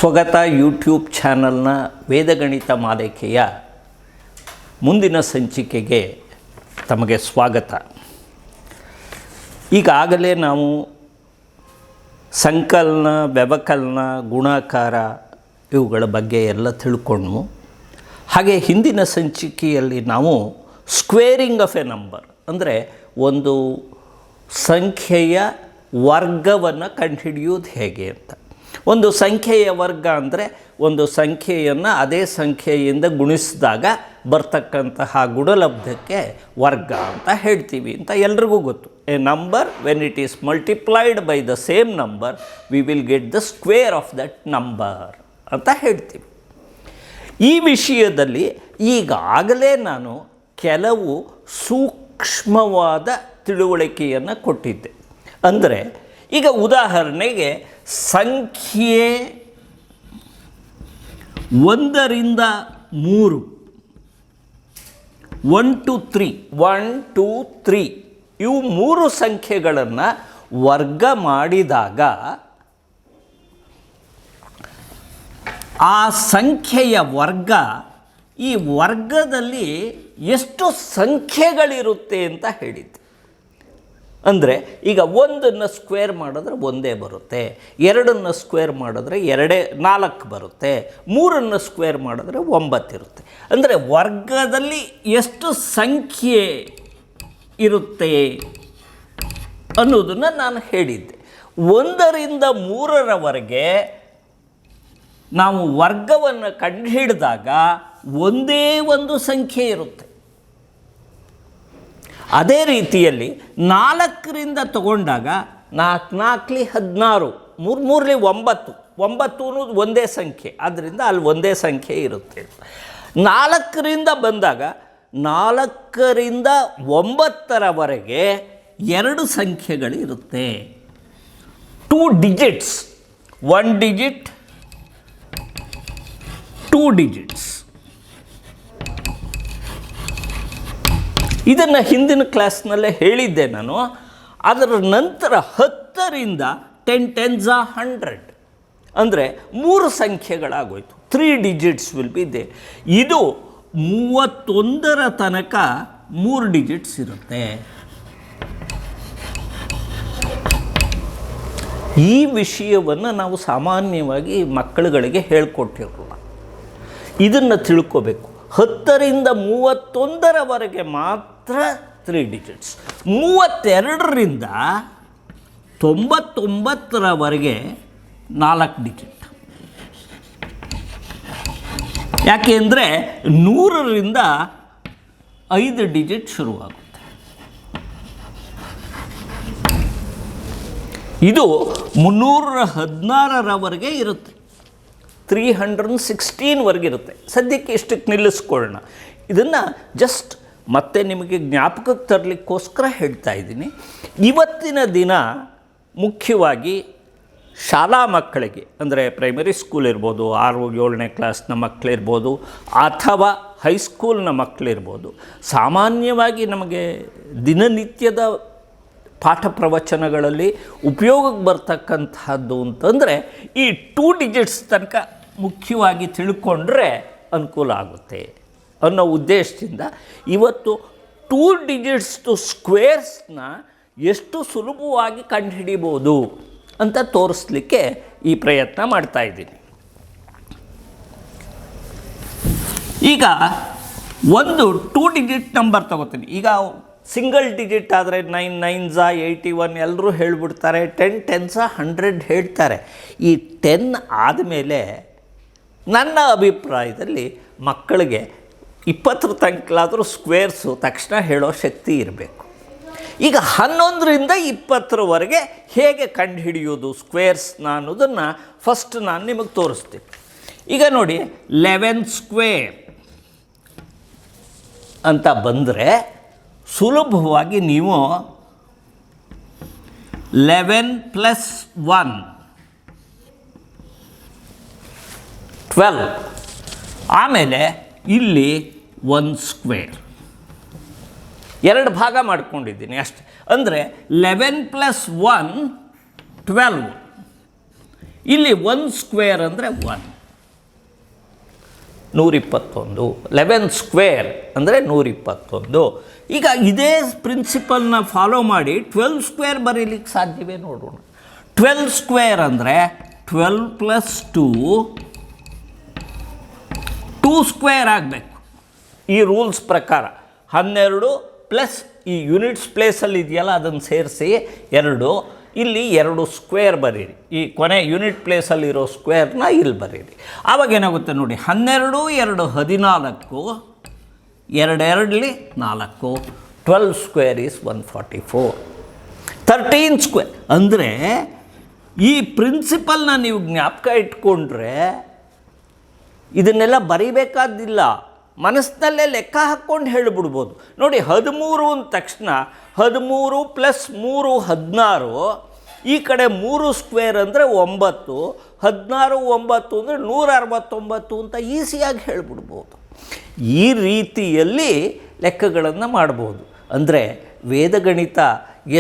ಸ್ವಗತ ಯೂಟ್ಯೂಬ್ ಚಾನಲ್ನ ವೇದಗಣಿತ ಮಾಲಿಕೆಯ ಮುಂದಿನ ಸಂಚಿಕೆಗೆ ತಮಗೆ ಸ್ವಾಗತ. ಈಗಾಗಲೇ ನಾವು ಸಂಕಲನ, ವ್ಯವಕಲನ, ಗುಣಾಕಾರ ಇವುಗಳ ಬಗ್ಗೆ ಎಲ್ಲ ತಿಳ್ಕೊಂಡು, ಹಾಗೆ ಹಿಂದಿನ ಸಂಚಿಕೆಯಲ್ಲಿ ನಾವು ಸ್ಕ್ವೇರಿಂಗ್ ಆಫ್ ಎ ನಂಬರ್ ಅಂದರೆ ಒಂದು ಸಂಖ್ಯೆಯ ವರ್ಗವನ್ನು ಕಂಡುಹಿಡಿಯೋದು ಹೇಗೆ ಅಂತ. ಒಂದು ಸಂಖ್ಯೆಯ ವರ್ಗ ಅಂದರೆ ಒಂದು ಸಂಖ್ಯೆಯನ್ನು ಅದೇ ಸಂಖ್ಯೆಯಿಂದ ಗುಣಿಸಿದಾಗ ಬರ್ತಕ್ಕಂತಹ ಗುಣಲಬ್ಧಕ್ಕೆ ವರ್ಗ ಅಂತ ಹೇಳ್ತೀವಿ ಅಂತ ಎಲ್ರಿಗೂ ಗೊತ್ತು. A number when it is multiplied by the same number we will get the square of that number ಅಂತ ಹೇಳ್ತೀವಿ. ಈ ವಿಷಯದಲ್ಲಿ ಈಗಾಗಲೇ ನಾನು ಕೆಲವು ಸೂಕ್ಷ್ಮವಾದ ತಿಳುವಳಿಕೆಯನ್ನು ಕೊಟ್ಟಿದ್ದೆ. ಅಂದರೆ ಈಗ ಉದಾಹರಣೆಗೆ ಸಂಖ್ಯೆ 1 ರಿಂದ 3 1 to 3 1 2 3 ಇವು 3 ಸಂಖ್ಯೆಗಳನ್ನು ವರ್ಗ ಮಾಡಿದಾಗ ಆ ಸಂಖ್ಯೆಯ ವರ್ಗ, ಈ ವರ್ಗದಲ್ಲಿ ಎಷ್ಟು ಸಂಖ್ಯೆಗಳಿರುತ್ತೆ ಅಂತ ಹೇಳಿದ್ದೆ. ಅಂದರೆ ಈಗ 1ನ್ನು ಸ್ಕ್ವೇರ್ ಮಾಡಿದ್ರೆ 1 ಬರುತ್ತೆ, 2ನ್ನು ಸ್ಕ್ವೇರ್ ಮಾಡಿದ್ರೆ 4 ಬರುತ್ತೆ, 3ನ್ನು ಸ್ಕ್ವೇರ್ ಮಾಡಿದ್ರೆ 9 ಇರುತ್ತೆ. ಅಂದರೆ ವರ್ಗದಲ್ಲಿ ಎಷ್ಟು ಸಂಖ್ಯೆ ಇರುತ್ತೆ ಅನ್ನೋದನ್ನು ನಾನು ಹೇಳಿದ್ದೆ. 1 ರಿಂದ 3ರವರೆಗೆ ನಾವು ವರ್ಗವನ್ನು ಕಂಡುಹಿಡಿದಾಗ ಒಂದೇ ಒಂದು ಸಂಖ್ಯೆ ಇರುತ್ತೆ. ಅದೇ ರೀತಿಯಲ್ಲಿ 4 ರಿಂದ ತಗೊಂಡಾಗ 4 4 16 3 3 9 ಅನ್ನೋದು ಒಂದೇ ಸಂಖ್ಯೆ, ಆದ್ದರಿಂದ ಅಲ್ಲಿ ಒಂದೇ ಸಂಖ್ಯೆ ಇರುತ್ತೆ. 4 ರಿಂದ ಬಂದಾಗ 4 ರಿಂದ 9ರವರೆಗೆ 2 ಸಂಖ್ಯೆಗಳಿರುತ್ತೆ. 2 ಡಿಜಿಟ್ಸ್, 1 ಡಿಜಿಟ್, 2 ಡಿಜಿಟ್ಸ್. ಇದನ್ನು ಹಿಂದಿನ ಕ್ಲಾಸ್ನಲ್ಲೇ ಹೇಳಿದ್ದೆ ನಾನು. ಅದರ ನಂತರ 10 ರಿಂದ 10 10s are 100 ಅಂದರೆ 3 ಸಂಖ್ಯೆಗಳಾಗೋಯ್ತು. 3 ಡಿಜಿಟ್ಸ್ ವಿಲ್ ಬಿ ದೇ. ಇದು 31ರ ತನಕ 3 ಡಿಜಿಟ್ಸ್ ಇರುತ್ತೆ. ಈ ವಿಷಯವನ್ನು ನಾವು ಸಾಮಾನ್ಯವಾಗಿ ಮಕ್ಕಳುಗಳಿಗೆ ಹೇಳ್ಕೊಟ್ಟಿರಲ್ಲ. ಇದನ್ನು ತಿಳ್ಕೋಬೇಕು. 10 ರಿಂದ 31ರವರೆಗೆ ಮಾತ್ರ 3 ಡಿಜಿಟ್ಸ್, 32 ರಿಂದ 99ರವರೆಗೆ 4 ಡಿಜಿಟ್. ಯಾಕೆ ಅಂದರೆ 100 ರಿಂದ 5 ಡಿಜಿಟ್ ಶುರುವಾಗುತ್ತೆ. ಇದು 316ರವರೆಗೆ ಇರುತ್ತೆ, 316ವರೆಗೆ ಇರುತ್ತೆ. ಸದ್ಯಕ್ಕೆ ಇಷ್ಟಕ್ಕೆ ನಿಲ್ಲಿಸ್ಕೊಳ್ಳೋಣ. ಇದನ್ನು ಜಸ್ಟ್ ಮತ್ತೆ ನಿಮಗೆ ಜ್ಞಾಪಕಕ್ಕೆ ತರಲಿಕ್ಕೋಸ್ಕರ ಹೇಳ್ತಾ ಇದ್ದೀನಿ. ಇವತ್ತಿನ ದಿನ ಮುಖ್ಯವಾಗಿ ಶಾಲಾ ಮಕ್ಕಳಿಗೆ, ಅಂದರೆ ಪ್ರೈಮರಿ ಸ್ಕೂಲ್ ಇರ್ಬೋದು, 6 7ನೇ ಕ್ಲಾಸ್ನ ಮಕ್ಕಳಿರ್ಬೋದು, ಅಥವಾ ಹೈಸ್ಕೂಲ್ನ ಮಕ್ಕಳಿರ್ಬೋದು, ಸಾಮಾನ್ಯವಾಗಿ ನಮಗೆ ದಿನನಿತ್ಯದ ಪಾಠ ಪ್ರವಚನಗಳಲ್ಲಿ ಉಪಯೋಗಕ್ಕೆ ಬರ್ತಕ್ಕಂಥದ್ದು ಅಂತಂದರೆ ಈ 2 ಡಿಜಿಟ್ಸ್ ತನಕ ಮುಖ್ಯವಾಗಿ ತಿಳ್ಕೊಂಡ್ರೆ ಅನುಕೂಲ ಆಗುತ್ತೆ ಅನ್ನೋ ಉದ್ದೇಶದಿಂದ ಇವತ್ತು 2 ಡಿಜಿಟ್ಸ್ ಟು ಸ್ಕ್ವೇರ್ಸ್ನ ಎಷ್ಟು ಸುಲಭವಾಗಿ ಕಂಡುಹಿಡಿಬೋದು ಅಂತ ತೋರಿಸ್ಲಿಕ್ಕೆ ಈ ಪ್ರಯತ್ನ ಮಾಡ್ತಾ ಇದ್ದೀನಿ. ಈಗ ಒಂದು 2 ಡಿಜಿಟ್ ನಂಬರ್ ತಗೋತೀನಿ. ಈಗ ಸಿಂಗಲ್ ಡಿಜಿಟ್ ಆದರೆ 9 9s 81 ಎಲ್ಲರೂ ಹೇಳಿಬಿಡ್ತಾರೆ, 10 10s 100 ಹೇಳ್ತಾರೆ. ಈ 10 ಆದಮೇಲೆ ನನ್ನ ಅಭಿಪ್ರಾಯದಲ್ಲಿ ಮಕ್ಕಳಿಗೆ 20 ತನಕಲಾದರೂ ಸ್ಕ್ವೇರ್ಸು ತಕ್ಷಣ ಹೇಳೋ ಶಕ್ತಿ ಇರಬೇಕು. ಈಗ 11 ರಿಂದ 20ರವರೆಗೆ ಹೇಗೆ ಕಂಡುಹಿಡಿಯೋದು ಸ್ಕ್ವೇರ್ಸ್ನ ಅನ್ನೋದನ್ನು ಫಸ್ಟ್ ನಾನು ನಿಮಗೆ ತೋರಿಸ್ತೀನಿ. ಈಗ ನೋಡಿ, 11 ಸ್ಕ್ವೇರ್ ಅಂತ ಬಂದರೆ ಸುಲಭವಾಗಿ ನೀವು 11 + 1 12, ಆಮೇಲೆ ಇಲ್ಲಿ 1 ಸ್ಕ್ವೇರ್, 2 ಭಾಗ ಮಾಡ್ಕೊಂಡಿದ್ದೀನಿ ಅಷ್ಟೆ. ಅಂದರೆ 11 + 1 12, ಇಲ್ಲಿ 1 ಸ್ಕ್ವೇರ್ ಅಂದರೆ 1, 121. 11 ಸ್ಕ್ವೇರ್ ಅಂದರೆ 121. ಈಗ ಇದೇ ಪ್ರಿನ್ಸಿಪಲ್ನ ಫಾಲೋ ಮಾಡಿ 12 ಸ್ಕ್ವೇರ್ ಬರೀಲಿಕ್ಕೆ ಸಾಧ್ಯವೇ ನೋಡೋಣ. 12 ಸ್ಕ್ವೇರ್ ಅಂದರೆ 12 + 2 ಸ್ಕ್ವೇರ್ ಆಗಬೇಕು ಈ ರೂಲ್ಸ್ ಪ್ರಕಾರ. 12 ಪ್ಲಸ್ ಈ ಯೂನಿಟ್ಸ್ ಪ್ಲೇಸಲ್ಲಿ ಇದೆಯಲ್ಲ ಅದನ್ನು ಸೇರಿಸಿ 2, ಇಲ್ಲಿ 2 ಸ್ಕ್ವೇರ್ ಬರೀರಿ. ಈ ಕೊನೆ ಯೂನಿಟ್ ಪ್ಲೇಸಲ್ಲಿರೋ ಸ್ಕ್ವೇರ್ನ ಇಲ್ಲಿ ಬರೀರಿ. ಆವಾಗ ಏನಾಗುತ್ತೆ ನೋಡಿ, 12 2 14, 2 4, 12 ಸ್ಕ್ವೇರ್ ಈಸ್ 144. 13 ಸ್ಕ್ವೇರ್ ಅಂದರೆ ಈ ಪ್ರಿನ್ಸಿಪಲ್ನ ನೀವು ಜ್ಞಾಪಕ ಇಟ್ಕೊಂಡ್ರೆ ಇದನ್ನೆಲ್ಲ ಬರೀಬೇಕಾದಿಲ್ಲ, ಮನಸ್ಸಿನಲ್ಲೇ ಲೆಕ್ಕ ಹಾಕ್ಕೊಂಡು ಹೇಳಿಬಿಡ್ಬೋದು. ನೋಡಿ 13 ಅಂದ ತಕ್ಷಣ 13 + 3 16, ಈ ಕಡೆ 3 ಸ್ಕ್ವೇರ್ ಅಂದರೆ 9, 16 9 ಅಂದರೆ 169 ಅಂತ ಈಸಿಯಾಗಿ ಹೇಳಿಬಿಡ್ಬೋದು. ಈ ರೀತಿಯಲ್ಲಿ ಲೆಕ್ಕಗಳನ್ನು ಮಾಡ್ಬೋದು. ಅಂದರೆ ವೇದಗಣಿತ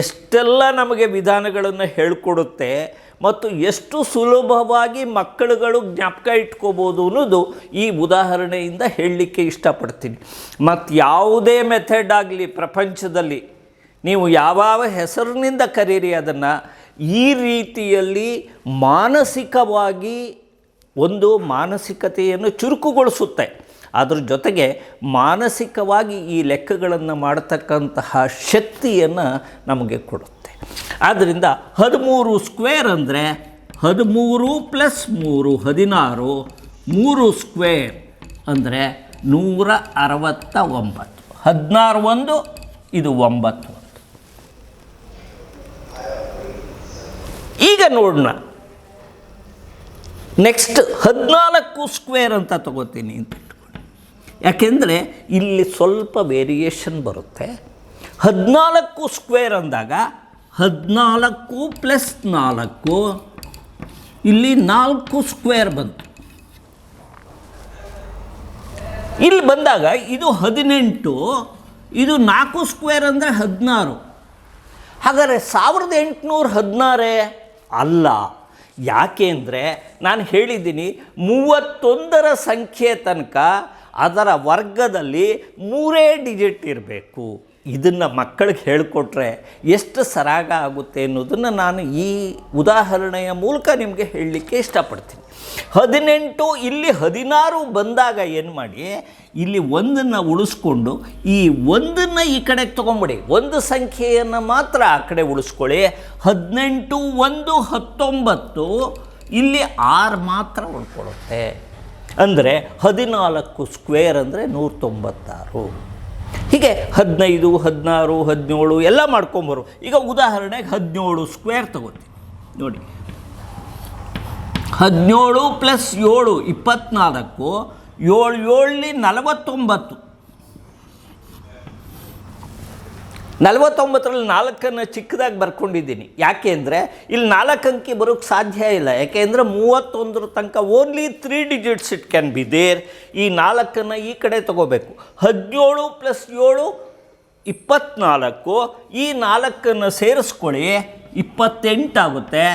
ಎಷ್ಟೆಲ್ಲ ನಮಗೆ ವಿಧಾನಗಳನ್ನು ಹೇಳಿಕೊಡುತ್ತೆ ಮತ್ತು ಎಷ್ಟು ಸುಲಭವಾಗಿ ಮಕ್ಕಳುಗಳು ಜ್ಞಾಪಕ ಇಟ್ಕೋಬೋದು ಅನ್ನೋದು ಈ ಉದಾಹರಣೆಯಿಂದ ಹೇಳಲಿಕ್ಕೆ ಇಷ್ಟಪಡ್ತೀನಿ. ಮತ್ತು ಯಾವುದೇ ಮೆಥಡ್ ಆಗಲಿ ಪ್ರಪಂಚದಲ್ಲಿ ನೀವು ಯಾವ್ಯಾವ ಹೆಸರಿನಿಂದ ಕರೀರಿ ಅದನ್ನು, ಈ ರೀತಿಯಲ್ಲಿ ಮಾನಸಿಕವಾಗಿ ಒಂದು ಮಾನಸಿಕತೆಯನ್ನು ಚುರುಕುಗೊಳಿಸುತ್ತೆ. ಅದ್ರ ಜೊತೆಗೆ ಮಾನಸಿಕವಾಗಿ ಈ ಲೆಕ್ಕಗಳನ್ನು ಮಾಡತಕ್ಕಂತಹ ಶಕ್ತಿಯನ್ನು ನಮಗೆ ಕೊಡುತ್ತೆ. ಆದ್ದರಿಂದ 13 ಸ್ಕ್ವೇರ್ ಅಂದರೆ 13 + 3 16, 3 ಸ್ಕ್ವೇರ್ ಅಂದರೆ 169. 16 1, ಇದು 9. ಈಗ ನೋಡೋಣ ನೆಕ್ಸ್ಟ್ 14 ಸ್ಕ್ವೇರ್ ಅಂತ ತಗೋತೀನಿ ಅಂತ ಇಟ್ಕೊಂಡು, ಯಾಕೆಂದರೆ ಇಲ್ಲಿ ಸ್ವಲ್ಪ ವೇರಿಯೇಷನ್ ಬರುತ್ತೆ. 14 ಸ್ಕ್ವೇರ್ ಅಂದಾಗ 14 + 4, ಇಲ್ಲಿ 4 ಸ್ಕ್ವೇರ್ ಬಂತು. ಇಲ್ಲಿ ಬಂದಾಗ ಇದು 18, ಇದು 4 ಸ್ಕ್ವೇರ್ ಅಂದರೆ 16. ಹಾಗಾದರೆ 1816 ಅಲ್ಲ. ಯಾಕೆ ಅಂದರೆ ನಾನು ಹೇಳಿದ್ದೀನಿ 31ರ ಸಂಖ್ಯೆ ತನಕ ಅದರ ವರ್ಗದಲ್ಲಿ 3 ಡಿಜಿಟ್ ಇರಬೇಕು. ಇದನ್ನು ಮಕ್ಕಳಿಗೆ ಹೇಳಿಕೊಟ್ರೆ ಎಷ್ಟು ಸರಾಗ ಆಗುತ್ತೆ ಅನ್ನೋದನ್ನು ನಾನು ಈ ಉದಾಹರಣೆಯ ಮೂಲಕ ನಿಮಗೆ ಹೇಳಲಿಕ್ಕೆ ಇಷ್ಟಪಡ್ತೀನಿ. 18 ಇಲ್ಲಿ 16 ಬಂದಾಗ ಏನು ಮಾಡಿ, ಇಲ್ಲಿ 1ನ್ನು ಉಳಿಸ್ಕೊಂಡು ಈ 1ನ್ನು ಈ ಕಡೆಗೆ ತೊಗೊಂಬಿಡಿ, ಒಂದು ಸಂಖ್ಯೆಯನ್ನು ಮಾತ್ರ ಆ ಕಡೆ ಉಳಿಸ್ಕೊಳ್ಳಿ. 18 1 19, ಇಲ್ಲಿ 6 ಮಾತ್ರ ಉಳ್ಕೊಳ್ಳುತ್ತೆ. ಅಂದರೆ 14 ಸ್ಕ್ವೇರ್ ಅಂದರೆ 196. ಹೀಗೆ 15 16 17 ಎಲ್ಲ ಮಾಡ್ಕೊಂಬರು. ಈಗ ಉದಾಹರಣೆಗೆ 17 ಸ್ಕ್ವೇರ್ ತಗೋತೀವಿ ನೋಡಿ. 17 + 7 24, 7 7 49. 49ರಲ್ಲಿ 4ನ್ನು ಚಿಕ್ಕದಾಗಿ ಬರ್ಕೊಂಡಿದ್ದೀನಿ. ಯಾಕೆ ಅಂದರೆ ಇಲ್ಲಿ 4 ಅಂಕಿ ಬರೋಕ್ಕೆ ಸಾಧ್ಯ ಇಲ್ಲ. ಯಾಕೆ ಅಂದರೆ 31ರ ತನಕ only 3 digits it can be there. ಈ 4ನ್ನು ಈ ಕಡೆ ತಗೋಬೇಕು. 17 + 7 24, ಈ 4ನ್ನು ಸೇರಿಸ್ಕೊಳ್ಳಿ 28 ಆಗುತ್ತೆ.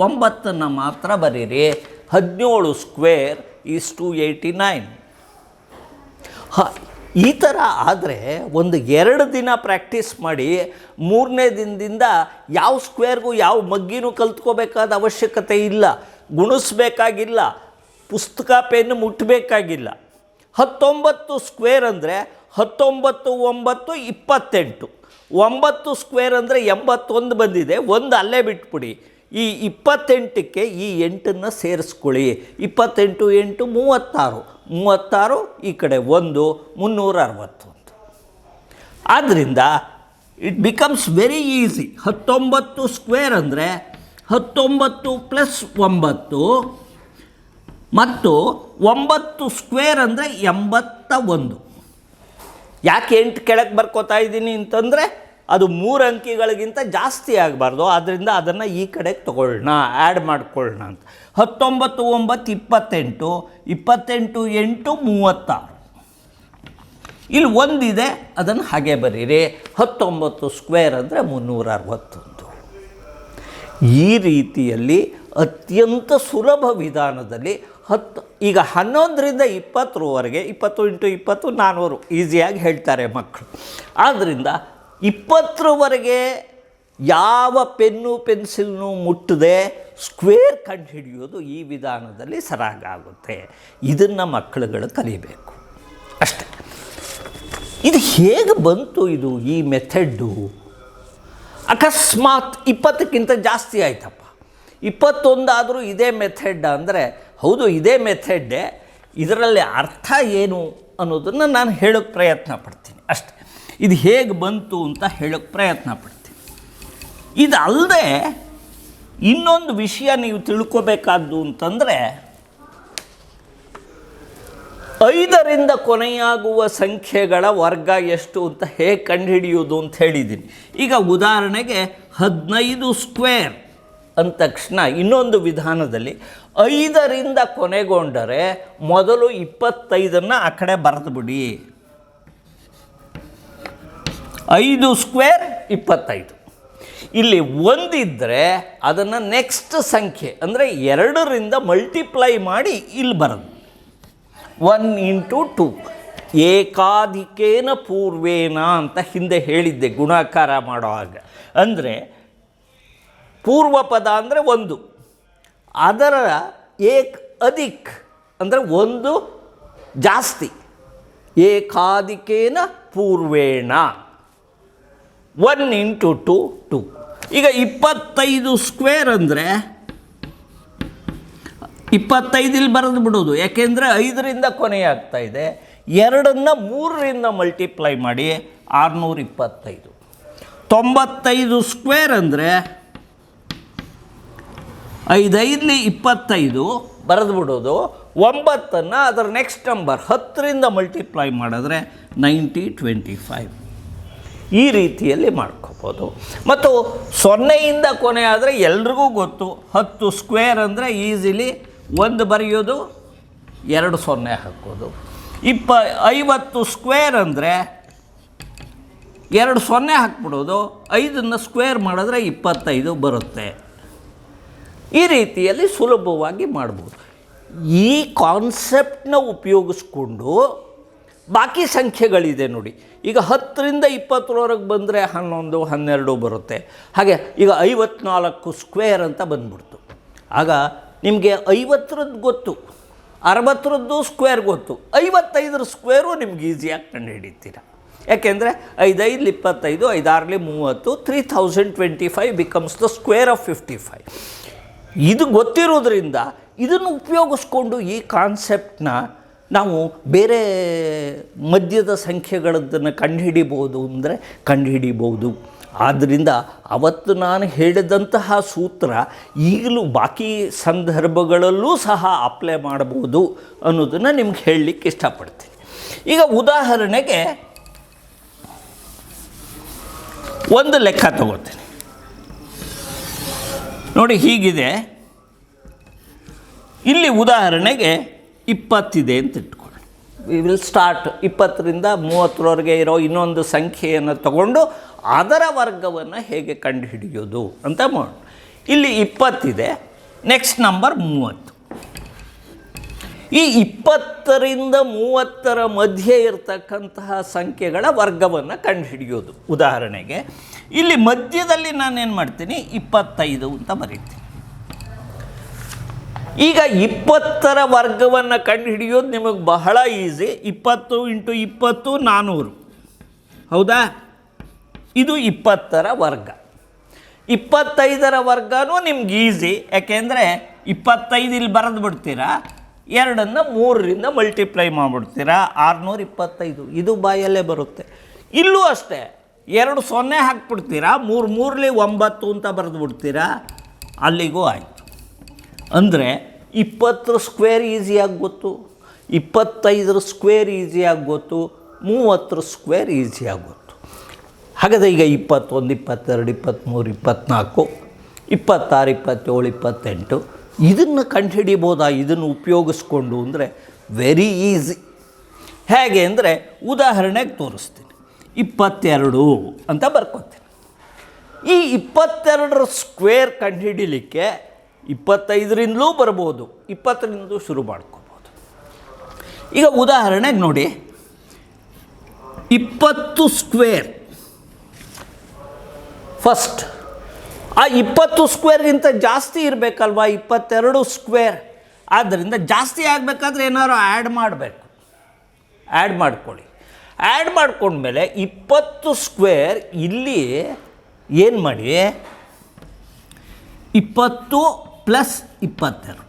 9ನ್ನು ಮಾತ್ರ ಬರೀರಿ. 17 ಸ್ಕ್ವೇರ್ ಈಸ್ 289. ಈ ಥರ ಆದರೆ ಒಂದು 2 ದಿನ ಪ್ರಾಕ್ಟೀಸ್ ಮಾಡಿ 3ನೇ ದಿನದಿಂದ ಯಾವ ಸ್ಕ್ವೇರ್ಗೂ ಯಾವ ಮಗ್ಗಿನೂ ಕಲ್ತ್ಕೋಬೇಕಾದ ಅವಶ್ಯಕತೆ ಇಲ್ಲ, ಗುಣಿಸ್ಬೇಕಾಗಿಲ್ಲ, ಪುಸ್ತಕ ಪೆನ್ನು ಮುಟ್ಟಬೇಕಾಗಿಲ್ಲ. 19 ಸ್ಕ್ವೇರ್ ಅಂದರೆ 19 9 28. 9 ಸ್ಕ್ವೇರ್ ಅಂದರೆ 81 ಬಂದಿದೆ, 1 ಅಲ್ಲೇ ಬಿಟ್ಬಿಡಿ. ಈ 28ಕ್ಕೆ ಈ 8ನ್ನು ಸೇರಿಸ್ಕೊಳ್ಳಿ. 28 8 36, 36 ಈ ಕಡೆ 1 361. ಆದ್ದರಿಂದ it becomes very easy. 19 square ಅಂದರೆ 19 + 9 ಮತ್ತು 9 ಸ್ಕ್ವೇರ್ ಅಂದರೆ 81. ಯಾಕೆ 8 ಕೆಳಗೆ ಬರ್ಕೋತಾ ಇದ್ದೀನಿ ಅಂತಂದರೆ ಅದು 3 ಅಂಕಿಗಳಿಗಿಂತ ಜಾಸ್ತಿ ಆಗಬಾರ್ದು. ಆದ್ದರಿಂದ ಅದನ್ನು ಈ ಕಡೆಗೆ ತೊಗೊಳ್ಳೋಣ, ಆ್ಯಡ್ ಮಾಡ್ಕೊಳ್ಳೋಣ ಅಂತ. 19 9 28, 28 8 36. ಇಲ್ಲಿ 1 ಇದೆ, ಅದನ್ನು ಹಾಗೆ ಬರೀರಿ. 19 ಸ್ಕ್ವೇರ್ ಅಂದರೆ 361. ಈ ರೀತಿಯಲ್ಲಿ ಅತ್ಯಂತ ಸುಲಭ ವಿಧಾನದಲ್ಲಿ ಈಗ 11ರಿಂದ 20ರವರೆಗೆ 20 × 20 400 ಈಸಿಯಾಗಿ ಹೇಳ್ತಾರೆ ಮಕ್ಕಳು. ಆದ್ದರಿಂದ 20ರವರೆಗೆ ಯಾವ ಪೆನ್ನು ಪೆನ್ಸಿಲ್ನು ಮುಟ್ಟದೆ ಸ್ಕ್ವೇರ್ ಕಂಡುಹಿಡಿಯೋದು ಈ ವಿಧಾನದಲ್ಲಿ ಸರಾಗಾಗುತ್ತೆ. ಇದನ್ನು ಮಕ್ಕಳುಗಳು ಕಲಿಬೇಕು ಅಷ್ಟೆ. ಇದು ಹೇಗೆ ಬಂತು ಈ ಮೆಥಡ್ಡು? ಅಕಸ್ಮಾತ್ 20ಕ್ಕಿಂತ ಜಾಸ್ತಿ ಆಯ್ತಪ್ಪ, 21 ಆದರೂ ಇದೇ ಮೆಥಡ್ ಅಂದರೆ ಹೌದು ಇದೇ ಮೆಥಡ್ಡೇ, ಇದರಲ್ಲಿ ಅರ್ಥ ಏನು ಅನ್ನೋದನ್ನು ನಾನು ಹೇಳೋಕ್ಕೆ ಪ್ರಯತ್ನ ಪಡ್ತೀನಿ ಅಷ್ಟೆ. ಇದು ಹೇಗೆ ಬಂತು ಅಂತ ಹೇಳೋಕ್ಕೆ ಪ್ರಯತ್ನ ಪಡ್ತೀನಿ. ಇದಲ್ಲದೆ ಇನ್ನೊಂದು ವಿಷಯ ನೀವು ತಿಳ್ಕೋಬೇಕಾದ್ದು ಅಂತಂದರೆ 5ರಿಂದ ಕೊನೆಯಾಗುವ ಸಂಖ್ಯೆಗಳ ವರ್ಗ ಎಷ್ಟು ಅಂತ ಹೇಗೆ ಕಂಡುಹಿಡಿಯೋದು ಅಂತ ಹೇಳಿದ್ದೀನಿ. ಈಗ ಉದಾಹರಣೆಗೆ 15 ಸ್ಕ್ವೇರ್ ಅಂದ ತಕ್ಷಣ ಇನ್ನೊಂದು ವಿಧಾನದಲ್ಲಿ 5ರಿಂದ ಕೊನೆಗೊಂಡರೆ ಮೊದಲು 25 ಆ ಕಡೆ ಬರೆದು ಬಿಡಿ. 5 ಸ್ಕ್ವೇರ್ 25. ಇಲ್ಲಿ ಒಂದಿದ್ದರೆ ಅದನ್ನು ನೆಕ್ಸ್ಟ್ ಸಂಖ್ಯೆ ಅಂದರೆ 2ರಿಂದ ಮಲ್ಟಿಪ್ಲೈ ಮಾಡಿ ಇಲ್ಲಿ ಬರೋದು. 1 × 2 ಏಕಾಧಿಕೇನ ಪೂರ್ವೇನ ಅಂತ ಹಿಂದೆ ಹೇಳಿದ್ದೆ ಗುಣಾಕಾರ ಮಾಡುವಾಗ. ಅಂದರೆ ಪೂರ್ವ ಪದ ಅಂದರೆ 1, ಅದರ ಅಧಿಕ್ ಅಂದರೆ 1 ಜಾಸ್ತಿ, ಏಕಾಧಿಕೇನ ಪೂರ್ವೇಣ 1 × 2 2. ಈಗ 25 ಸ್ಕ್ವೇರ್ ಅಂದರೆ 25 ಇಲ್ಲಿ ಬರೆದು ಬಿಡೋದು, ಯಾಕೆಂದರೆ 5ರಿಂದ ಕೊನೆಯಾಗ್ತಾ ಇದೆ. 2ನ್ನು 3ರಿಂದ ಮಲ್ಟಿಪ್ಲೈ ಮಾಡಿ 625. 95 ಸ್ಕ್ವೇರ್ ಅಂದರೆ 5 5 25 ಬರೆದು ಬಿಡೋದು. 9ನ್ನು ಅದರ ನೆಕ್ಸ್ಟ್ ನಂಬರ್ 10ರಿಂದ ಮಲ್ಟಿಪ್ಲೈ ಮಾಡಿದ್ರೆ 9025. ಈ ರೀತಿಯಲ್ಲಿ ಮಾಡ್ಕೋಬೋದು. ಮತ್ತು 0ಯಿಂದ ಕೊನೆ ಆದರೆ ಎಲ್ರಿಗೂ ಗೊತ್ತು, 10 ಸ್ಕ್ವೇರ್ ಅಂದರೆ ಈಸಿಲಿ 1 ಬರೆಯೋದು, 2 0 ಹಾಕೋದು. 50 ಸ್ಕ್ವೇರ್ ಅಂದರೆ 2 0 ಹಾಕ್ಬಿಡೋದು, 5ನ್ನು ಸ್ಕ್ವೇರ್ ಮಾಡಿದ್ರೆ 25 ಬರುತ್ತೆ. ಈ ರೀತಿಯಲ್ಲಿ ಸುಲಭವಾಗಿ ಮಾಡ್ಬೋದು. ಈ ಕಾನ್ಸೆಪ್ಟನ್ನ ಉಪಯೋಗಿಸ್ಕೊಂಡು ಬಾಕಿ ಸಂಖ್ಯೆಗಳಿದೆ ನೋಡಿ. ಈಗ 10ರಿಂದ 20ರವರೆಗೆ ಬಂದರೆ 11 12 ಬರುತ್ತೆ. ಹಾಗೆ ಈಗ 54 ಸ್ಕ್ವೇರ್ ಅಂತ ಬಂದ್ಬಿಡ್ತು. ಆಗ ನಿಮಗೆ 50ರದ್ದು ಗೊತ್ತು, 60ರದ್ದು ಸ್ಕ್ವೇರ್ ಗೊತ್ತು, 55ರ ಸ್ಕ್ವೇರು ನಿಮ್ಗೆ ಈಸಿಯಾಗಿ ಕಂಡು ಹಿಡಿತೀರ. ಯಾಕೆಂದರೆ 5 5 25, 5 6 30, 3025 ಬಿಕಮ್ಸ್ ದ ಸ್ಕ್ವೇರ್ ಆಫ್ 55. ಇದು ಗೊತ್ತಿರೋದ್ರಿಂದ ಇದನ್ನು ಉಪಯೋಗಿಸ್ಕೊಂಡು ಈ ಕಾನ್ಸೆಪ್ಟನ್ನ ನಾವು ಬೇರೆ ಮಧ್ಯದ ಸಂಖ್ಯೆಗಳದ್ದನ್ನು ಕಂಡುಹಿಡಿಬೋದು ಅಂದರೆ ಕಂಡುಹಿಡಿಬೋದು. ಆದ್ದರಿಂದ ಅವತ್ತು ನಾನು ಹೇಳಿದಂತಹ ಸೂತ್ರ ಈಗಲೂ ಬಾಕಿ ಸಂದರ್ಭಗಳಲ್ಲೂ ಸಹ ಅಪ್ಲೈ ಮಾಡ್ಬೋದು ಅನ್ನೋದನ್ನು ನಿಮ್ಗೆ ಹೇಳಲಿಕ್ಕೆ ಇಷ್ಟಪಡ್ತೀನಿ. ಈಗ ಉದಾಹರಣೆಗೆ ಒಂದು ಲೆಕ್ಕ ತಗೋತೀನಿ ನೋಡಿ. ಹೀಗಿದೆ, ಇಲ್ಲಿ ಉದಾಹರಣೆಗೆ 20 ಇದೆ ಅಂತ ಇಟ್ಕೊಳ್ಳಿ. ವಿ ವಿಲ್ ಸ್ಟಾರ್ಟ್ 20ರಿಂದ 30ರವರೆಗೆ ಇರೋ ಇನ್ನೊಂದು ಸಂಖ್ಯೆಯನ್ನು ತಗೊಂಡು ಅದರ ವರ್ಗವನ್ನು ಹೇಗೆ ಕಂಡುಹಿಡಿಯೋದು ಅಂತ ಮಾಡೋಣ. ಇಲ್ಲಿ 20 ಇದೆ, ನೆಕ್ಸ್ಟ್ ನಂಬರ್ 30. ಈ 20ರಿಂದ 30ರ ಮಧ್ಯೆ ಇರತಕ್ಕಂತಹ ಸಂಖ್ಯೆಗಳ ವರ್ಗವನ್ನು ಕಂಡುಹಿಡಿಯೋದು. ಉದಾಹರಣೆಗೆ ಇಲ್ಲಿ ಮಧ್ಯದಲ್ಲಿ ನಾನೇನು ಮಾಡ್ತೀನಿ, 25 ಅಂತ ಬರೀತೀನಿ. ಈಗ 20ರ ವರ್ಗವನ್ನು ಕಂಡುಹಿಡಿಯೋದು ನಿಮಗೆ ಬಹಳ ಈಸಿ. 20 × 20 400, ಹೌದಾ? ಇದು 20ರ ವರ್ಗ. 25ರ ವರ್ಗನೂ ನಿಮ್ಗೆ ಈಸಿ, ಯಾಕೆಂದರೆ 25 ಇಲ್ಲಿ ಬರೆದು ಬಿಡ್ತೀರಾ, 2ನ್ನು 3ರಿಂದ ಮಲ್ಟಿಪ್ಲೈ ಮಾಡಿಬಿಡ್ತೀರಾ, 625. ಇದು ಬಾಯಲ್ಲೇ ಬರುತ್ತೆ. ಇಲ್ಲೂ ಅಷ್ಟೇ, 2 0 ಹಾಕ್ಬಿಡ್ತೀರಾ, 3 3 9 ಅಂತ ಬರೆದು ಬಿಡ್ತೀರಾ, ಅಲ್ಲಿಗೂ ಆಯಿತು. ಅಂದರೆ 20ರ ಸ್ಕ್ವೇರ್ ಈಸಿಯಾಗಿ ಗೊತ್ತು, 25ರ ಸ್ಕ್ವೇರ್ ಈಸಿಯಾಗಿ ಗೊತ್ತು, 30ರ ಸ್ಕ್ವೇರ್ ಈಸಿಯಾಗಿ ಗೊತ್ತು. ಹಾಗಾದರೆ ಈಗ 21 22 23 24 26 27 28 ಇದನ್ನು ಕಂಡುಹಿಡಿಬೋದಾ ಇದನ್ನು ಉಪಯೋಗಿಸ್ಕೊಂಡು ಅಂದರೆ ವೆರಿ ಈಸಿ. ಹೇಗೆ ಅಂದರೆ ಉದಾಹರಣೆಗೆ ತೋರಿಸ್ತೀನಿ. 22 ಅಂತ ಬರ್ಕೊತೀನಿ. ಈ 22ರ ಸ್ಕ್ವೇರ್ ಕಂಡುಹಿಡಿಲಿಕ್ಕೆ 25ರಿಂದಲೂ ಬರ್ಬೋದು, 20ರಿಂದಲೂ ಶುರು ಮಾಡ್ಕೋಬೋದು. ಈಗ ಉದಾಹರಣೆಗೆ ನೋಡಿ, 20 ಸ್ಕ್ವೇರ್ ಫಸ್ಟ್. ಆ 20 ಸ್ಕ್ವೇರ್ಗಿಂತ ಜಾಸ್ತಿ ಇರಬೇಕಲ್ವ 22 ಸ್ಕ್ವೇರ್. ಆದ್ದರಿಂದ ಜಾಸ್ತಿ ಆಗಬೇಕಾದ್ರೆ ಏನಾದ್ರು ಆ್ಯಡ್ ಮಾಡಬೇಕು. ಆ್ಯಡ್ ಮಾಡ್ಕೊಳ್ಳಿ. ಆ್ಯಡ್ ಮಾಡ್ಕೊಂಡ್ಮೇಲೆ 20 ಸ್ಕ್ವೇರ್ ಇಲ್ಲಿ ಏನು ಮಾಡಿ, 20 ಪ್ಲಸ್ 22.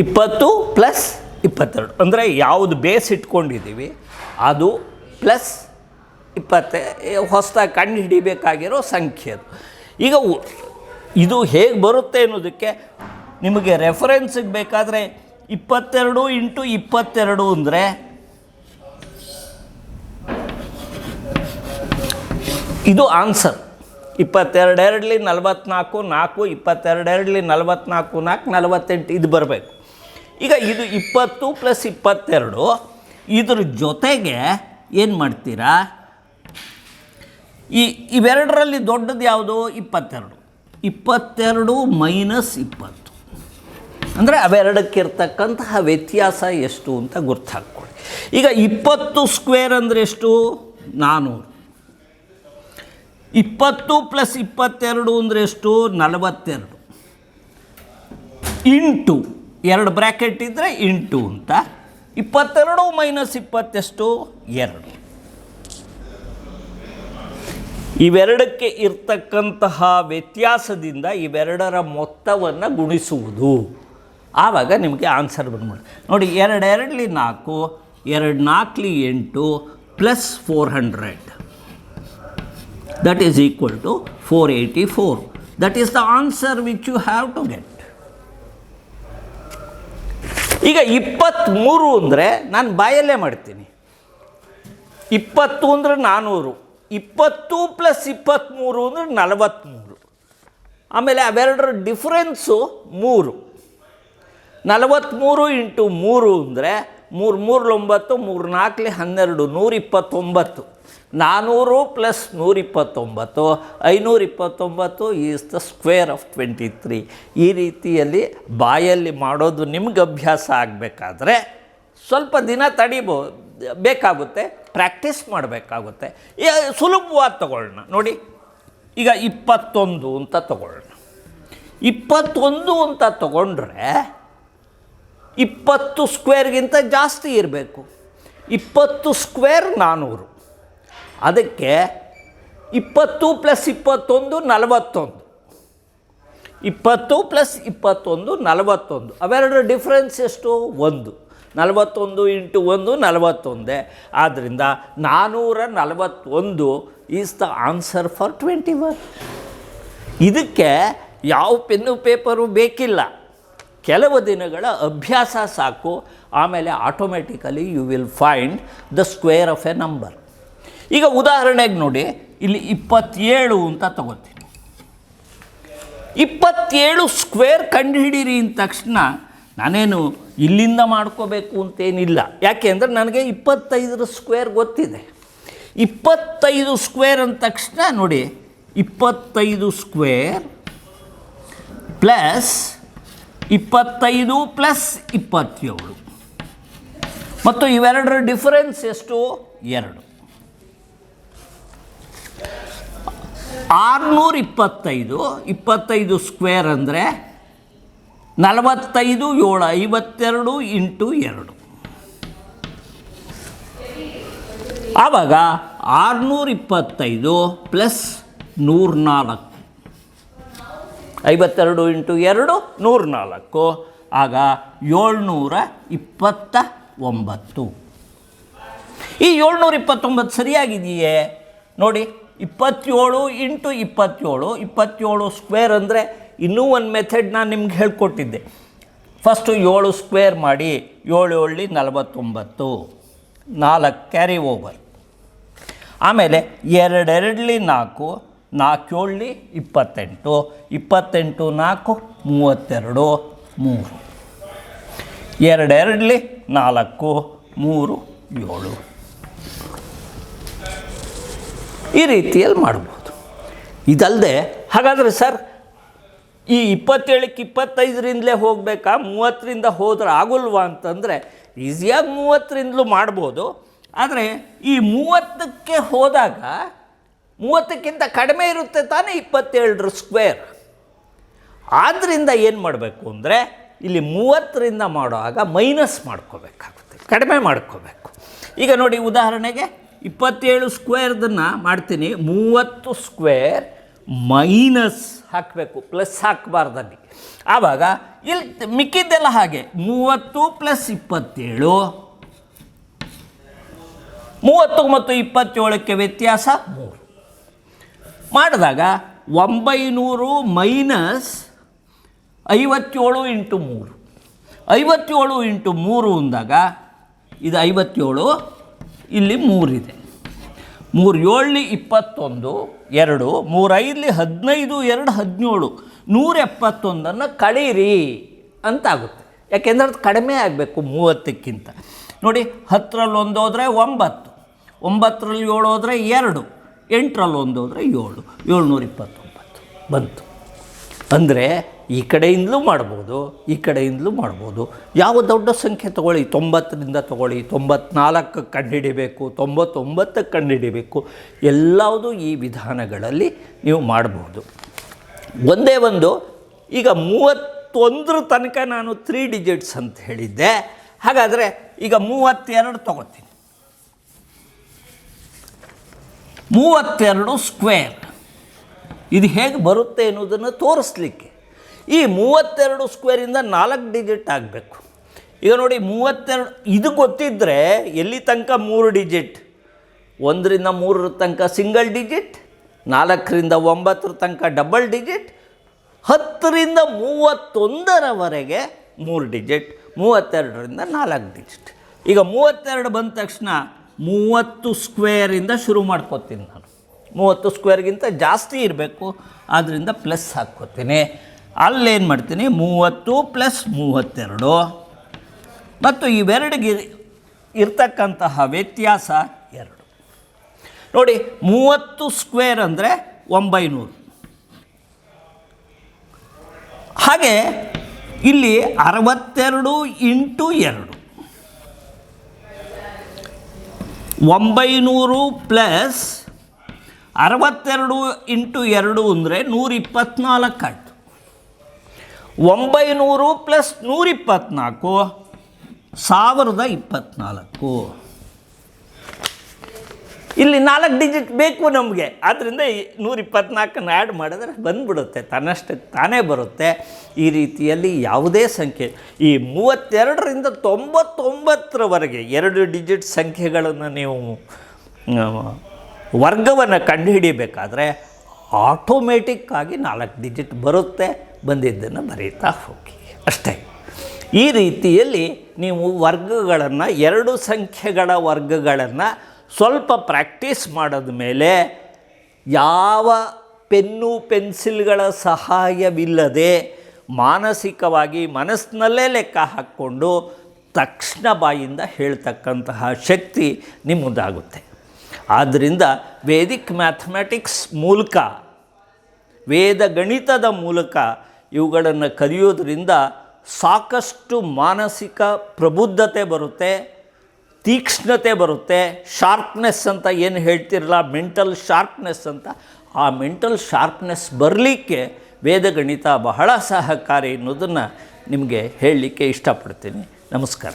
ಇಪ್ಪತ್ತು ಪ್ಲಸ್ 22 ಅಂದರೆ ಯಾವುದು ಬೇಸ್ ಇಟ್ಕೊಂಡಿದ್ದೀವಿ ಅದು ಪ್ಲಸ್ 20 ಹೊಸದಾಗಿ ಕಂಡು ಹಿಡಿಬೇಕಾಗಿರೋ ಸಂಖ್ಯೆ ಅದು. ಈಗ ಇದು ಹೇಗೆ ಬರುತ್ತೆ ಅನ್ನೋದಕ್ಕೆ ನಿಮಗೆ ರೆಫರೆನ್ಸಿಗೆ ಬೇಕಾದರೆ 22 ಇಂಟು 22 ಅಂದರೆ ಇದು ಆನ್ಸರ್. 22 2ಲಿ 44, 4 22 2ಲಿ 44, 4 48 ಇದು ಬರಬೇಕು. ಈಗ ಇದು 20 ಪ್ಲಸ್ 22, ಇದ್ರ ಜೊತೆಗೆ ಏನು ಮಾಡ್ತೀರಾ, ಇವೆರಡರಲ್ಲಿ ದೊಡ್ಡದು ಯಾವುದು 22. 22 ಮೈನಸ್ 20 ಅಂದರೆ ಅವೆರಡಕ್ಕಿರ್ತಕ್ಕಂತಹ ವ್ಯತ್ಯಾಸ ಎಷ್ಟು ಅಂತ ಗುರ್ತಾಕ್ಕೊಳ್ಳಿ. ಈಗ 20 ಸ್ಕ್ವೇರ್ ಅಂದರೆ ಎಷ್ಟು, 400. 20 ಪ್ಲಸ್ 22 ಅಂದರೆ ಎಷ್ಟು, 42. ಇಂಟು 2 ಬ್ರ್ಯಾಕೆಟ್ ಇದ್ದರೆ ಇಂಟು ಅಂತ. 22 ಮೈನಸ್ 20 ಎಷ್ಟು, 2. ಇವೆರಡಕ್ಕೆ ಇರ್ತಕ್ಕಂತಹ ವ್ಯತ್ಯಾಸದಿಂದ ಇವೆರಡರ ಮೊತ್ತವನ್ನು ಗುಣಿಸುವುದು. ಆವಾಗ ನಿಮಗೆ ಆನ್ಸರ್ ಬಂದ್ಬಿಡಿ. ನೋಡಿ, 2 2ಲಿ 4, 2 4ಲಿ 8 plus 400, that is equal to 484. That is the answer which you have to get. ಈಗ 23 ಅಂದರೆ ನಾನು ಬಾಯಲ್ಲೇ ಮಾಡ್ತೀನಿ. 20 ಅಂದರೆ 400, 20 ಪ್ಲಸ್ 23 ಅಂದರೆ 43. ಆಮೇಲೆ ಅವೆರಡರ ಡಿಫ್ರೆನ್ಸು 3. 43 ಇಂಟು 3 ಅಂದರೆ 3 3 9, 3 4ಲಿ 12, 129. 400 plus 129, 529 is the square of 23. ಈ ರೀತಿಯಲ್ಲಿ ಬಾಯಲ್ಲಿ ಮಾಡೋದು ನಿಮ್ಗೆ ಅಭ್ಯಾಸ ಆಗಬೇಕಾದ್ರೆ ಸ್ವಲ್ಪ ದಿನ ಬೇಕಾಗುತ್ತೆ, ಪ್ರಾಕ್ಟೀಸ್ ಮಾಡಬೇಕಾಗುತ್ತೆ. ಸುಲಭವಾಗಿ ತಗೊಳ್ಳೋಣ. ನೋಡಿ, ಈಗ 21 ಅಂತ ತಗೊಳ್ಳೋಣ. 21 ಅಂತ ತಗೊಂಡ್ರೆ 20 ಸ್ಕ್ವೇರ್ಗಿಂತ ಜಾಸ್ತಿ ಇರಬೇಕು. 20 ಸ್ಕ್ವೇರ್ 400. ಅದಕ್ಕೆ 20 ಪ್ಲಸ್ 21 41. 20 ಪ್ಲಸ್ 21 41. ಅವೆರಡರ ಡಿಫ್ರೆನ್ಸ್ ಎಷ್ಟು, 1. 41 ಇಂಟು 1 41. ಆದ್ದರಿಂದ 441 ಈಸ್ ದ ಆನ್ಸರ್ ಫಾರ್ 21. ಇದಕ್ಕೆ ಯಾವ ಪೆನ್ನು ಪೇಪರು ಬೇಕಿಲ್ಲ, ಕೆಲವು ದಿನಗಳ ಅಭ್ಯಾಸ ಸಾಕು. ಆಮೇಲೆ automatically you will find the square of a number. ಈಗ ಉದಾಹರಣೆಗೆ ನೋಡಿ, ಇಲ್ಲಿ 27 ಅಂತ ತಗೋತೀನಿ. 27 ಸ್ಕ್ವೇರ್ ಕಂಡುಹಿಡೀರಿ ಅಂದ ತಕ್ಷಣ ನಾನೇನು ಇಲ್ಲಿಂದ ಮಾಡ್ಕೋಬೇಕು ಅಂತೇನಿಲ್ಲ. ಯಾಕೆ ಅಂದರೆ ನನಗೆ 25 ಸ್ಕ್ವೇರ್ ಗೊತ್ತಿದೆ. 25 ಸ್ಕ್ವೇರ್ ಅಂದ ತಕ್ಷಣ ನೋಡಿ, 25 ಸ್ಕ್ವೇರ್ ಪ್ಲಸ್ 25 ಪ್ಲಸ್ 27 ಮತ್ತು ಇವೆರಡರ ಡಿಫರೆನ್ಸ್ ಎಷ್ಟು, 2. 625. 25 ಸ್ಕ್ವೇರ್ ಅಂದರೆ 45 7 52 ಇಂಟು 2. ಆವಾಗ 625 ಪ್ಲಸ್ 104. 52 ಇಂಟು 2 104. ಆಗ 729. ಈ 729 ಸರಿಯಾಗಿದೆಯೇ ನೋಡಿ. 27 ಇಂಟು 27. 27 ಸ್ಕ್ವೇರ್ ಅಂದರೆ ಇನ್ನೂ ಒಂದು ಮೆಥಡ್ ನಾನು ನಿಮ್ಗೆ ಹೇಳ್ಕೊಟ್ಟಿದ್ದೆ. ಫಸ್ಟು 7 ಸ್ಕ್ವೇರ್ ಮಾಡಿ, 7 7ಲಿ 49, 4 ಕ್ಯಾರಿ ಓವರ್. ಆಮೇಲೆ 2 2ಲಿ 4, 4 7ಲಿ 28, 28 4 32, 3. 2 2ಲಿ 4, 3 7. ಈ ರೀತಿಯಲ್ಲಿ ಮಾಡ್ಬೋದು. ಇದಲ್ಲದೆ ಹಾಗಾದರೆ ಸರ್ ಈ 27ಕ್ಕೆ 25ರಿಂದಲೇ ಹೋಗಬೇಕಾ, 30ರಿಂದ ಹೋದ್ರೆ ಆಗೋಲ್ವಾ ಅಂತಂದರೆ ಈಸಿಯಾಗಿ 30ರಿಂದಲೂ ಮಾಡ್ಬೋದು. ಆದರೆ ಈ 30ಕ್ಕೆ ಹೋದಾಗ 30ಕ್ಕಿಂತ ಕಡಿಮೆ ಇರುತ್ತೆ ತಾನೇ 27 ಸ್ಕ್ವೇರ್. ಆದ್ದರಿಂದ ಏನು ಮಾಡಬೇಕು ಅಂದರೆ ಇಲ್ಲಿ 30ರಿಂದ ಮಾಡುವಾಗ ಮೈನಸ್ ಮಾಡ್ಕೋಬೇಕಾಗುತ್ತೆ, ಕಡಿಮೆ ಮಾಡ್ಕೋಬೇಕು. ಈಗ ನೋಡಿ ಉದಾಹರಣೆಗೆ 27 ಸ್ಕ್ವೇರ್ದನ್ನು ಮಾಡ್ತೀನಿ, 30 ಸ್ಕ್ವೇರ್ ಮೈನಸ್ ಹಾಕಬೇಕು, ಪ್ಲಸ್ ಹಾಕಬಾರ್ದಲ್ಲಿ. ಆವಾಗ ಇಲ್ಲಿ ಮಿಕ್ಕಿದ್ದೆಲ್ಲ ಹಾಗೆ 30 + 27, 30 ಮತ್ತು 27ಕ್ಕೆ ವ್ಯತ್ಯಾಸ 3 ಮಾಡಿದಾಗ 900 ಮೈನಸ್ 57 ಇಂಟು 3, 57 ಇಂಟು 3 ಅಂದಾಗ ಇದು 57, ಇಲ್ಲಿ 3 ಇದೆ, 3 7 21, 2 3 5 15, 2 17, 171 ಕಳೀರಿ ಅಂತಾಗುತ್ತೆ. ಯಾಕೆಂದರೆ ಅದು ಕಡಿಮೆ ಆಗಬೇಕು 30ಕ್ಕಿಂತ. ನೋಡಿ 10ರಲ್ಲಿ 1 ಹೋದರೆ 9, 9ರಲ್ಲಿ 7 ಹೋದರೆ 2, 8ರಲ್ಲಿ 1 ಹೋದರೆ 7, 729 ಬಂತು. ಅಂದರೆ ಈ ಕಡೆಯಿಂದಲೂ ಮಾಡ್ಬೋದು, ಈ ಕಡೆಯಿಂದಲೂ ಮಾಡ್ಬೋದು. ಯಾವ ದೊಡ್ಡ ಸಂಖ್ಯೆ ತೊಗೊಳ್ಳಿ, 90ರಿಂದ ತೊಗೊಳ್ಳಿ, 94ಕ್ಕೆ ಕಂಡುಹಿಡಿಬೇಕು, 99ಕ್ಕೆ ಕಂಡುಹಿಡಿಬೇಕು, ಎಲ್ಲವುದು ಈ ವಿಧಾನಗಳಲ್ಲಿ ನೀವು ಮಾಡ್ಬೋದು. ಒಂದೇ ಒಂದು ಈಗ 31 ತನಕ ನಾನು 3 ಡಿಜಿಟ್ಸ್ ಅಂತ ಹೇಳಿದ್ದೆ. ಹಾಗಾದರೆ ಈಗ 32 ತೊಗೋತೀನಿ, 32 ಸ್ಕ್ವೇರ್ ಇದು ಹೇಗೆ ಬರುತ್ತೆ ಅನ್ನೋದನ್ನು ತೋರಿಸ್ಲಿಕ್ಕೆ ಈ 32 ಸ್ಕ್ವೇರಿಂದ 4 ಡಿಜಿಟ್ ಆಗಬೇಕು. ಈಗ ನೋಡಿ 32 ಇದು ಗೊತ್ತಿದ್ದರೆ ಎಲ್ಲಿ ತನಕ 3 ಡಿಜಿಟ್, 1ರಿಂದ 3 ತನಕ ಸಿಂಗಲ್ ಡಿಜಿಟ್, 4ರಿಂದ 9 ತನಕ ಡಬಲ್ ಡಿಜಿಟ್, 10ರಿಂದ 31ರವರೆಗೆ 3 ಡಿಜಿಟ್, 32ರಿಂದ 4 ಡಿಜಿಟ್. ಈಗ 32 ಬಂದ ತಕ್ಷಣ 30 ಸ್ಕ್ವೇರಿಂದ ಶುರು ಮಾಡ್ಕೋತೀನಿ ನಾನು. 30 ಸ್ಕ್ವೇರ್ಗಿಂತ ಜಾಸ್ತಿ ಇರಬೇಕು, ಆದ್ದರಿಂದ ಪ್ಲಸ್ ಹಾಕ್ಕೋತೀನಿ. ಅಲ್ಲೇನು ಮಾಡ್ತೀನಿ 30 + 32 ಮತ್ತು ಇವೆರಡಿಗೆ ಇರ್ತಕ್ಕಂತಹ ವ್ಯತ್ಯಾಸ 2. ನೋಡಿ 30 ಸ್ಕ್ವೇರ್ ಅಂದರೆ 900. ಹಾಗೆ ಇಲ್ಲಿ 62 ಇಂಟು 2, 900 ಪ್ಲಸ್ 62 ಇಂಟು 2 ಅಂದರೆ 124 ಆಯಿತು. 900 ಪ್ಲಸ್ 124 1024. ಇಲ್ಲಿ 4 ಡಿಜಿಟ್ ಬೇಕು ನಮಗೆ, ಆದ್ದರಿಂದ 124 ಆ್ಯಡ್ ಮಾಡಿದ್ರೆ ಬಂದುಬಿಡುತ್ತೆ, ತನ್ನಷ್ಟಕ್ಕೆ ತಾನೇ ಬರುತ್ತೆ. ಈ ರೀತಿಯಲ್ಲಿ ಯಾವುದೇ ಸಂಖ್ಯೆ ಈ 32ರಿಂದ 99ರವರೆಗೆ 2 ಡಿಜಿಟ್ ಸಂಖ್ಯೆಗಳನ್ನು ನೀವು ವರ್ಗವನ್ನು ಕಂಡುಹಿಡಿಯಬೇಕಾದ್ರೆ ಆಟೋಮೆಟಿಕ್ಕಾಗಿ 4 ಡಿಜಿಟ್ ಬರುತ್ತೆ. ಬಂದಿದ್ದನ್ನು ಬರೀತಾ ಹೋಗಿ ಅಷ್ಟೇ. ಈ ರೀತಿಯಲ್ಲಿ ನೀವು ವರ್ಗಗಳನ್ನು, 2 ಸಂಖ್ಯೆಗಳ ವರ್ಗಗಳನ್ನು ಸ್ವಲ್ಪ ಪ್ರಾಕ್ಟೀಸ್ ಮಾಡಿದ ಮೇಲೆ ಯಾವ ಪೆನ್ನು ಪೆನ್ಸಿಲ್ಗಳ ಸಹಾಯವಿಲ್ಲದೆ ಮಾನಸಿಕವಾಗಿ ಮನಸ್ಸಿನಲ್ಲೇ ಲೆಕ್ಕ ಹಾಕ್ಕೊಂಡು ತಕ್ಷಣ ಬಾಯಿಂದ ಹೇಳ್ತಕ್ಕಂತಹ ಶಕ್ತಿ ನಿಮ್ಮದಾಗುತ್ತೆ. ಆದ್ದರಿಂದ ವೇದಿಕ್ ಮ್ಯಾಥಮೆಟಿಕ್ಸ್ ಮೂಲಕ, ವೇದ ಗಣಿತದ ಮೂಲಕ ಇವುಗಳನ್ನು ಕಲಿಯೋದ್ರಿಂದ ಸಾಕಷ್ಟು ಮಾನಸಿಕ ಪ್ರಬುದ್ಧತೆ ಬರುತ್ತೆ, ತೀಕ್ಷ್ಣತೆ ಬರುತ್ತೆ. ಶಾರ್ಪ್ನೆಸ್ ಅಂತ ಏನು ಹೇಳ್ತಿರಲ್ಲ, ಮೆಂಟಲ್ ಶಾರ್ಪ್ನೆಸ್ ಅಂತ, ಆ ಮೆಂಟಲ್ ಶಾರ್ಪ್ನೆಸ್ ಬರಲಿಕ್ಕೆ ವೇದಗಣಿತ ಬಹಳ ಸಹಕಾರಿ ಅನ್ನೋದನ್ನು ನಿಮಗೆ ಹೇಳಲಿಕ್ಕೆ ಇಷ್ಟಪಡ್ತೀನಿ. ನಮಸ್ಕಾರ.